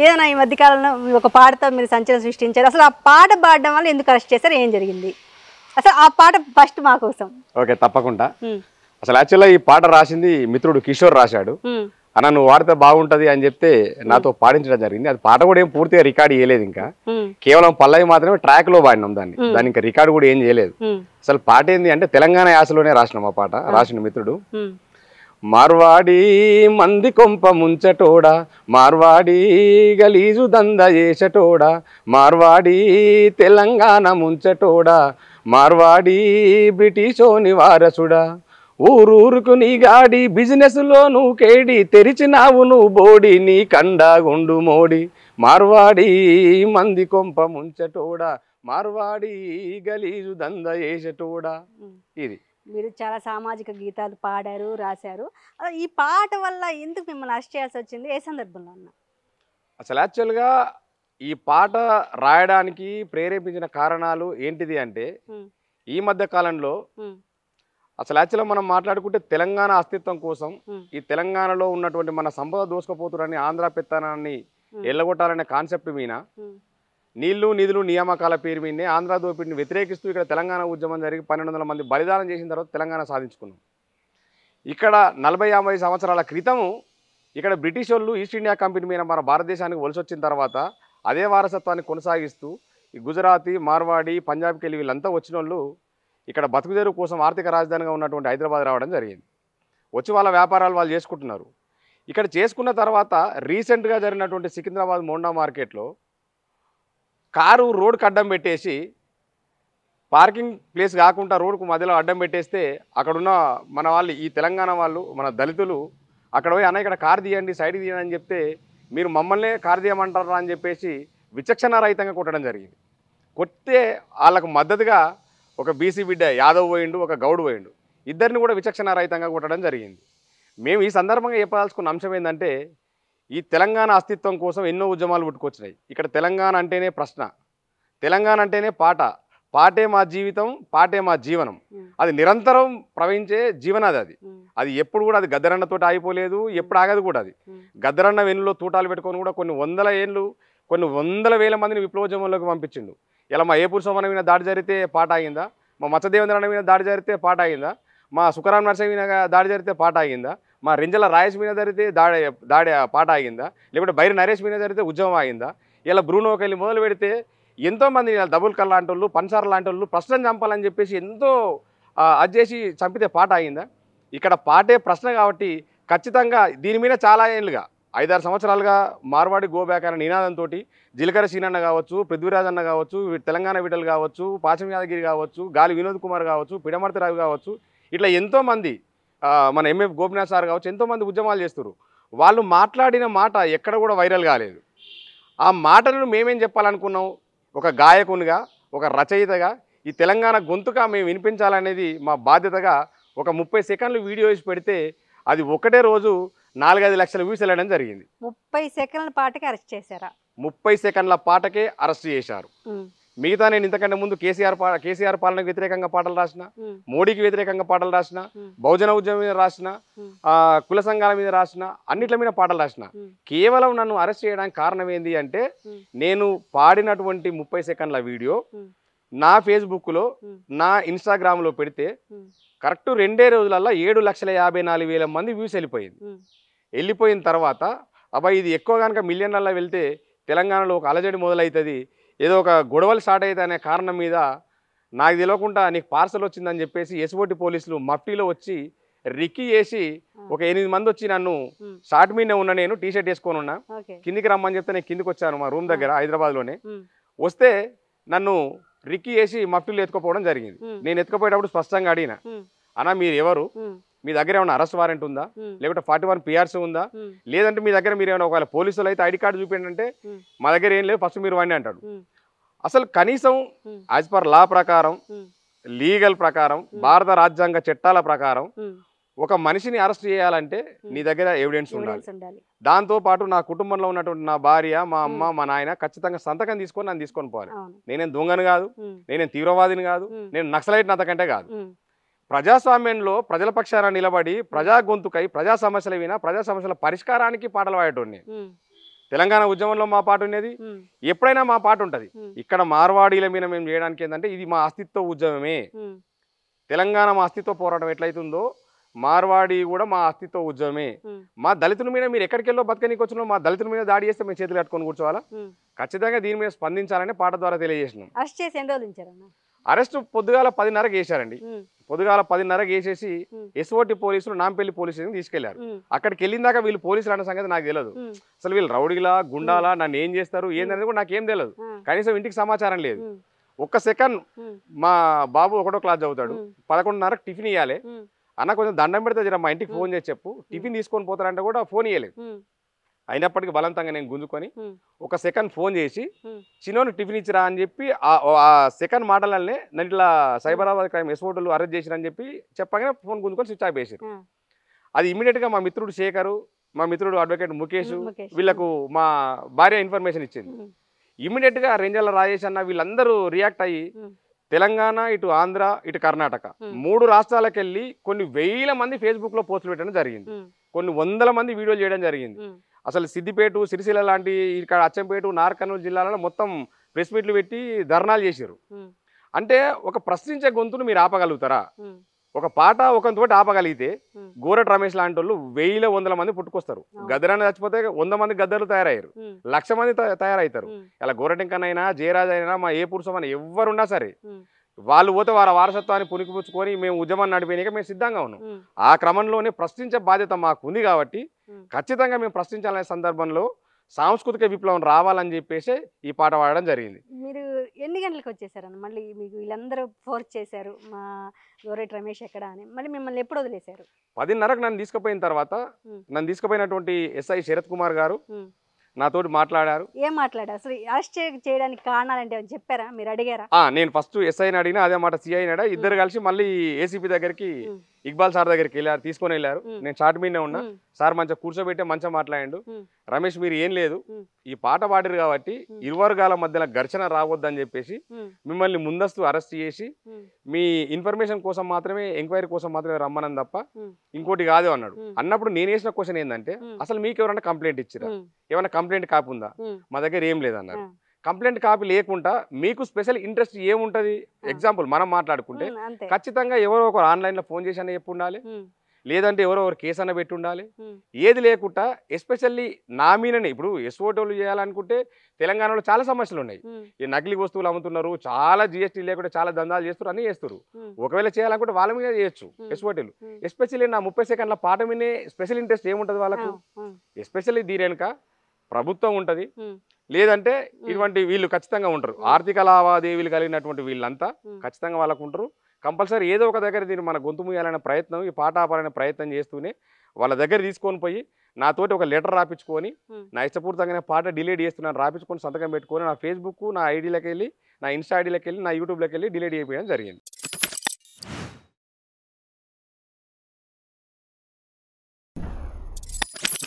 ఏదైనా ఈ మధ్య కాలంలో ఒక పాటతో మీరు సంచలనం సృష్టించారు. అసలు ఆ పాట పాడడం వల్ల ఎందుకు అరెస్ట్ చేశారు? ఏం జరిగింది? అసలు ఆ పాట ఫస్ట్ మా కోసం. ఓకే, తప్పకుండా. అసలు యాక్చువల్గా ఈ పాట రాసింది మిత్రుడు కిషోర్ రాశాడు. అన్న నువ్వు వాడితే బాగుంటది అని చెప్తే నాతో పాడించడం జరిగింది. అది పాట కూడా ఏం పూర్తిగా రికార్డ్ చేయలేదు, ఇంకా కేవలం పల్లవి మాత్రమే ట్రాక్ లో పాడినాం దాన్ని ఇంకా రికార్డు కూడా ఏం చేయలేదు. అసలు పాట ఏంది అంటే తెలంగాణ యాసలోనే రాసినాం ఆ పాట. రాసిన మిత్రుడు మార్వాడి మంది కొంప ముంచటోడా, మార్వాడి గలీజు దంద చేసటోడా, మార్వాడి తెలంగాణ ముంచటోడా, మార్వాడి బ్రిటిషోని వారసుడా, ఊరూరుకు నీ గాడి బిజినెస్ లో నువ్వు కేడి, తెరిచినావు నువ్వు బోడి నీ కండా గుండు మోడి, మార్వాడి మంది కొంప ముంచటోడా, మార్వాడి గలీజు దంద చేసటోడా. ఇది మీరు చాలా సామాజిక గీతాలు పాడారు, రాశారు. ఈ పాట వల్ల ఎందుకు మిమ్మల్ని అరెస్ట్ చేయాల్సి వచ్చింది? ఏ సందర్భంలో అన్న? అసలు యాక్చువల్గా ఈ పాట రాయడానికి ప్రేరేపించిన కారణాలు ఏంటిది అంటే ఈ మధ్య కాలంలో అసలు యాక్చువల్గా మనం మాట్లాడుకుంటే తెలంగాణ అస్తిత్వం కోసం ఈ తెలంగాణలో ఉన్నటువంటి మన సంపద దోసుకపోతురని ఆంధ్ర పెత్తనాన్ని ఎల్లగొట్టాలనే కాన్సెప్ట్ మీద నీళ్లు నిధులు నియామకాల పేరు మీదనే ఆంధ్ర దోపిడిని వ్యతిరేకిస్తూ ఇక్కడ తెలంగాణ ఉద్యమం జరిగి 1200 మంది బలిదానం చేసిన తర్వాత తెలంగాణ సాధించుకున్నాం. ఇక్కడ 40-50 సంవత్సరాల క్రితము ఇక్కడ బ్రిటిష్ వాళ్ళు ఈస్ట్ ఇండియా కంపెనీ మీద మన భారతదేశానికి వలస వచ్చిన తర్వాత అదే వారసత్వాన్ని కొనసాగిస్తూ ఈ గుజరాతీ, మార్వాడి, పంజాబ్కి వెళ్ళి వీళ్ళంతా వచ్చిన వాళ్ళు ఇక్కడ బతుకుదేరు కోసం ఆర్థిక రాజధానిగా ఉన్నటువంటి హైదరాబాద్ రావడం జరిగింది. వచ్చి వాళ్ళ వ్యాపారాలు వాళ్ళు చేసుకుంటున్నారు. ఇక్కడ చేసుకున్న తర్వాత రీసెంట్గా జరిగినటువంటి సికింద్రాబాద్ మోండా మార్కెట్లో కారు రోడ్డుకు అడ్డం పెట్టేసి పార్కింగ్ ప్లేస్ కాకుండా రోడ్డుకు మధ్యలో అడ్డం పెట్టేస్తే అక్కడున్న మన వాళ్ళు ఈ తెలంగాణ వాళ్ళు మన దళితులు అక్కడ పోయి అన్న ఇక్కడ కారు తీయండి, సైడ్కి తీయండి అని చెప్తే మీరు మమ్మల్నే కారు తీయమంటారా అని చెప్పేసి విచక్షణ రహితంగా కొట్టడం జరిగింది. కొట్టే వాళ్ళకు మద్దతుగా ఒక బీసీ బిడ్డ యాదవ్ పోయిండు, ఒక గౌడ్ పోయిండు, ఇద్దరిని కూడా విచక్షణ రహితంగా కొట్టడం జరిగింది. మేము ఈ సందర్భంగా చెప్పాల్సుకున్న అంశం ఏంటంటే ఈ తెలంగాణ అస్తిత్వం కోసం ఎన్నో ఉద్యమాలు పుట్టుకొచ్చినాయి. ఇక్కడ తెలంగాణ అంటేనే ప్రశ్న, తెలంగాణ అంటేనే పాట, పాటే మా జీవితం, పాటే మా జీవనం. అది నిరంతరం ప్రవహించే జీవనాది. అది ఎప్పుడు కూడా అది గద్దరన్నతోటి ఆగిపోలేదు, ఎప్పుడు ఆగదు కూడా. అది గద్దరన్న వెన్నులో తూటాలు పెట్టుకొని కూడా కొన్ని వందల ఏళ్ళు, కొన్ని వందల వేల మందిని విప్లవోద్యమంలోకి పంపించిండు. ఇలా మా ఏపూర్ సోమన్న మీద దాడి జరిగితే పాట ఆగిందా? మా మత్స్యదేవేంద్రన్న మీద దాడి జరిగితే పాట ఆగిందా? మా సుఖరాం నరసింహ మీద దాడి జరిగితే పాట ఆగిందా? మా రింజల రాయేష్ మీద జరిగితే దాడి పాట ఆగిందా? లేకపోతే బైరి నరేష్ మీద జరిగితే ఉద్యమం ఆగిందా? ఇలా బ్రూనోకి వెళ్ళి మొదలు పెడితే ఎంతోమంది డబుల్ కల్ లాంటి వాళ్ళు, పన్సార్ లాంటి వాళ్ళు ప్రశ్న చంపాలని చెప్పేసి ఎంతో అది చేసి చంపితే పాట ఆగిందా? ఇక్కడ పాటే ప్రశ్న కాబట్టి ఖచ్చితంగా దీని మీద చాలా ఏళ్ళుగా 5-6 సంవత్సరాలుగా మార్వాడి గోబ్యాక్ అనే నినాదంతో జిలకర సీనన్న కావచ్చు, పృథ్వీరాజ్ అన్న కావచ్చు, తెలంగాణ విటల్ కావచ్చు, పాచం యాదగిరి కావచ్చు, గాలి వినోద్ కుమార్ కావచ్చు, పిడమర్తి రావు కావచ్చు, ఇట్లా ఎంతోమంది మన ఎంఎఫ్ గోపినాథ్ సార్ కావచ్చు, ఎంతోమంది ఉద్యమాలు చేస్తారు. వాళ్ళు మాట్లాడిన మాట ఎక్కడ కూడా వైరల్ కాలేదు. ఆ మాటలను మేమేం చెప్పాలనుకున్నాం, ఒక గాయకునిగా, ఒక రచయితగా ఈ తెలంగాణ గొంతుగా మేము వినిపించాలనేది మా బాధ్యతగా ఒక 30 సెకండ్లు వీడియో వేసి పెడితే అది ఒకటే రోజు 4-5 లక్షల వ్యూస్ వెళ్ళడం జరిగింది. 30 సెకండ్ల పాటకి అరెస్ట్ చేశారా? 30 సెకండ్ల పాటకే అరెస్ట్ చేశారు. మిగతా నేను ఇంతకంటే ముందు కేసీఆర్ పాలనకు వ్యతిరేకంగా పాటలు రాసిన, మోడీకి వ్యతిరేకంగా పాటలు రాసిన, బహుజన ఉద్యమం మీద రాసిన, కుల సంఘాల మీద రాసిన, అన్నిట్ల మీద పాటలు రాసిన. కేవలం నన్ను అరెస్ట్ చేయడానికి కారణం ఏంది అంటే నేను పాడినటువంటి 30 సెకండ్ల వీడియో నా ఫేస్బుక్లో, నా ఇన్స్టాగ్రామ్లో పెడితే కరెక్ట్ 2 రోజులల్లో 7,54,000 మంది వ్యూస్ వెళ్ళిపోయిన తర్వాత అబ్బాయి ఇది ఎక్కువ కనుక మిలియన్లలో వెళ్తే తెలంగాణలో ఒక అలజడి మొదలవుతుంది, ఏదో ఒక గొడవలు స్టార్ట్ అవుతాయి అనే కారణం మీద నాకు తెలియకుండా నీకు పార్సల్ వచ్చిందని చెప్పేసి ఎస్ఓటి పోలీసులు మఫ్టీలో వచ్చి రిక్కీ చేసి ఒక 8 మంది వచ్చి నన్ను షార్ట్ మీదనే ఉన్నా, నేను టీషర్ట్ వేసుకొని ఉన్నా, కిందికి రమ్మని చెప్తే నేను కిందికి వచ్చాను మా రూమ్ దగ్గర హైదరాబాద్లోనే. వస్తే నన్ను రిక్కీ చేసి మఫ్టీలో ఎత్తుకుపోవడం జరిగింది. నేను ఎత్తుకుపోయేటప్పుడు స్పష్టంగా అడిగిన, అన్న మీరు ఎవరు, మీ దగ్గర ఏమైనా అరెస్ట్ వారెంట్ ఉందా, లేకపోతే 41 PRC ఉందా, లేదంటే మీ దగ్గర మీరు ఏమైనా ఒకవేళ పోలీసులు అయితే ఐడి కార్డు చూపించండి అంటే మా దగ్గర ఏం లేదు, ఫస్ట్ మీరు వాడిని అంటాడు. అసలు కనీసం యాజ్ పర్ లా ప్రకారం, లీగల్ ప్రకారం, భారత రాజ్యాంగ చట్టాల ప్రకారం ఒక మనిషిని అరెస్ట్ చేయాలంటే నీ దగ్గర ఎవిడెన్స్ ఉండాలి. దాంతోపాటు నా కుటుంబంలో ఉన్నటువంటి నా భార్య, మా అమ్మ, మా నాయన ఖచ్చితంగా సంతకం తీసుకొని నన్ను తీసుకొని పోవాలి. నేనేం దొంగను కాదు, నేనేం తీవ్రవాదిని కాదు, నేను నక్సలైట్ అంతకంటే కాదు. ప్రజాస్వామ్యంలో ప్రజల పక్షాన నిలబడి ప్రజా గొంతుకై ప్రజా సమస్యల వినా ప్రజా సమస్యల పరిష్కారానికి పాటలు పాడేటోడిని. తెలంగాణ ఉద్యమంలో మా పాట ఉన్నది, ఎప్పుడైనా మా పాట ఉంటుంది. ఇక్కడ మార్వాడీల మీద మేము చేయడానికి ఏంటంటే ఇది మా అస్తిత్వ ఉద్యమమే. తెలంగాణ మా అస్తిత్వ పోరాటం ఎట్లయితుందో మార్వాడి కూడా మా అస్తిత్వ ఉద్యమమే. మా దళితుల మీద మీరు ఎక్కడికి వెళ్ళో బతకనీకి వచ్చినా మా దళితుల మీద దాడి చేస్తే మేము చేతులు కట్టుకొని కూర్చోవాలా? ఖచ్చితంగా దీని మీద స్పందించాలని పాట ద్వారా తెలియజేసినాం. అరెస్ట్ చేసి ఎన్ని రోజులు ఉంచారన్న? అరెస్ట్ పొద్దుగాల 10:30కి వేశారండి. పొద్దుగాల 10:30కి వేసేసి ఎస్ఓటి పోలీసులు నాంపల్లి పోలీసులను తీసుకెళ్లారు. అక్కడికి వెళ్ళిన దాకా వీళ్ళు పోలీసులు అన్న సంగతి నాకు తెలియదు. అసలు వీళ్ళు రౌడీలా గుండాలా నన్ను ఏం చేస్తారు ఏందనేది కూడా నాకేం తెలియదు. కనీసం ఇంటికి సమాచారం లేదు. ఒక్క సెకండ్ మా బాబు 1వ క్లాస్ చదువుతాడు, 11:30కి టిఫిన్ ఇవ్వాలి అన్న, కొంచెం దండం పెడితే జర మా ఇంటికి ఫోన్ చేసి చెప్పు, టిఫిన్ తీసుకొని పోతారంటే కూడా ఫోన్ ఇవ్వలేదు. అయినప్పటికీ బలవంతంగా నేను గుంజుకొని ఒక సెకండ్ ఫోన్ చేసి చిన్నోని టిఫిన్ ఇచ్చిరా అని చెప్పి ఆ సెకండ్ మాటలనే నన్ను ఇట్లా సైబరాబాద్ క్రైమ్ ఎస్ఓటీలు అరెస్ట్ చేసిరని చెప్పి చెప్పగానే ఫోన్ గుంజుకొని స్విచ్ ఆఫ్ చేసారు. అది ఇమీడియట్గా మా మిత్రుడు శేఖరు, మా మిత్రుడు అడ్వకేట్ ముఖేష్ వీళ్ళకు మా భార్య ఇన్ఫర్మేషన్ ఇచ్చింది. ఇమీడియట్గా రేంజర్ల రాజేష్ అన్న వీళ్ళందరూ రియాక్ట్ అయ్యి తెలంగాణ, ఇటు ఆంధ్ర, ఇటు కర్ణాటక 3 రాష్ట్రాలకు వెళ్ళి కొన్ని వేల మంది ఫేస్బుక్లో పోస్టులు పెట్టడం జరిగింది. కొన్ని వందల మంది వీడియోలు చేయడం జరిగింది. అసలు సిద్దిపేట, సిరిసిల్ల లాంటి ఇక్కడ అచ్చంపేట, నార్కర్నూలు జిల్లాలలో మొత్తం ప్రెస్ మీట్లు పెట్టి ధర్నాలు చేశారు. అంటే ఒక ప్రశ్నించే గొంతును మీరు ఆపగలుగుతారా? ఒక పాట ఒకరితోటి ఆపగలిగితే గోరట్ రమేష్ లాంటి వాళ్ళు 1,100 మంది పుట్టుకొస్తారు. గద్దరాన్ని చచ్చిపోతే 100 మంది గద్దర్లు తయారయ్యారు, 1,00,000 మంది తయారవుతారు. ఇలా గోరటింకనైనా జయరాజ్ అయినా మా ఏ పురుషం అని ఎవరున్నా సరే వాళ్ళు పోతే వారి వారసత్వాన్ని పునికిపుచ్చుకొని మేము ఉద్యమాన్ని నడిపేయక మేము సిద్ధంగా ఉన్నాం. ఆ క్రమంలోనే ప్రశ్నించే బాధ్యత మాకు ఉంది కాబట్టి ఖచ్చితంగా మేము ప్రశ్నించాలనే సందర్భంలో సాంస్కృతిక విప్లవం రావాలని చెప్పేసి ఈ పాట పాడడం జరిగింది. మీరు ఎన్ని గంటలకు వచ్చేసారన్న? మళ్ళీ మీకు వీళ్ళందరూ ఫోర్స్ చేశారు మా గోరెట్ రమేష్ ఎక్కడ అని, మళ్ళీ మిమ్మల్ని ఎప్పుడు వదిలేశారు? 10:30కు నన్ను తీసుకుపోయిన తర్వాత నన్ను తీసుకుపోయినటువంటి ఎస్ఐ శరత్ కుమార్ గారు నాతోటి మాట్లాడారు. ఏం మాట్లాడారు? అసలు అరెస్ట్ చేయడానికి కారణాలు అంటే చెప్పారా? మీరు అడిగారా? నేను ఫస్ట్ ఎస్ఐని అడిగినా, అదే మాట సిఐని అడిగా. ఇద్దరు కలిసి మళ్ళీ ఏసీపీ దగ్గరికి ఇక్బాల్ సార్ దగ్గరికి వెళ్ళారు, తీసుకొని వెళ్ళారు. నేను చాట్ మీదనే ఉన్నా. సార్ మంచిగా కూర్చోబెట్టే మంచిగా మాట్లాడాడు. రమేష్ మీరు ఏం లేదు, ఈ పాట పాడారు కాబట్టి ఇరు వర్గాల మధ్యలో ఘర్షణ రావద్దని చెప్పేసి మిమ్మల్ని ముందస్తు అరెస్ట్ చేసి మీ ఇన్ఫర్మేషన్ కోసం మాత్రమే, ఎంక్వైరీ కోసం మాత్రమే రమ్మని తప్ప ఇంకోటి కాదు అన్నాడు. అన్నప్పుడు నేను వేసిన క్వశ్చన్ ఏంటంటే అసలు మీకు ఎవరైనా కంప్లైంట్ ఇచ్చిరా, ఏమైనా కంప్లైంట్ కాపీ ఉందా? మా దగ్గర ఏం లేదన్నారు. కంప్లైంట్ కాపీ లేకుండా మీకు స్పెషల్ ఇంట్రెస్ట్ ఏముంటది? ఎగ్జాంపుల్ మనం మాట్లాడుకుంటే ఖచ్చితంగా ఎవరో ఒకరు ఆన్లైన్లో ఫోన్ చేసి అన్న చెప్పి ఉండాలి, లేదంటే ఎవరో ఒకరు కేసు అన్న పెట్టి ఉండాలి. ఏది లేకుండా ఎస్పెషల్లీ నా మీదనే ఇప్పుడు ఎస్ఓటీలు చేయాలనుకుంటే తెలంగాణలో చాలా సమస్యలు ఉన్నాయి. ఈ నకిలీ వస్తువులు అమ్ముతున్నారు, చాలా జిఎస్టీ లేకుండా చాలా దందాలు చేస్తారు, అన్నీ చేస్తారు. ఒకవేళ చేయాలనుకుంటే వాళ్ళ మీద చేయొచ్చు ఎస్ఓటీలు. ఎస్పెషల్లీ నా 30 సెకండ్ల పాట మీదే స్పెషల్ ఇంట్రెస్ట్ ఏముంటుంది వాళ్ళకు? ఎస్పెషల్లీ దీని వెనుక ప్రభుత్వం ఉంటుంది, లేదంటే ఇటువంటి వీళ్ళు ఖచ్చితంగా ఉంటారు. ఆర్థిక లావాదేవీలు కలిగినటువంటి వీళ్ళంతా ఖచ్చితంగా వాళ్ళకు ఉంటారు. కంపల్సరీ ఏదో ఒక దగ్గర దీన్ని మన గొంతు ముయ్యాలనే ప్రయత్నం, ఈ పాట ఆపాలనే ప్రయత్నం చేస్తూనే వాళ్ళ దగ్గర తీసుకొని పోయి నాతోటి ఒక లెటర్ రాపించుకొని నా ఇష్టపూర్తంగానే పాట డిలీట్ చేస్తున్నాను రాపించుకొని సంతకం పెట్టుకొని నా ఫేస్బుక్, నా ఐడీలోకి వెళ్ళి, నా ఇన్స్టా ఐడీలోకి వెళ్ళి, నా యూట్యూబ్లోకి వెళ్ళి డిలీట్ చేయడం జరిగింది.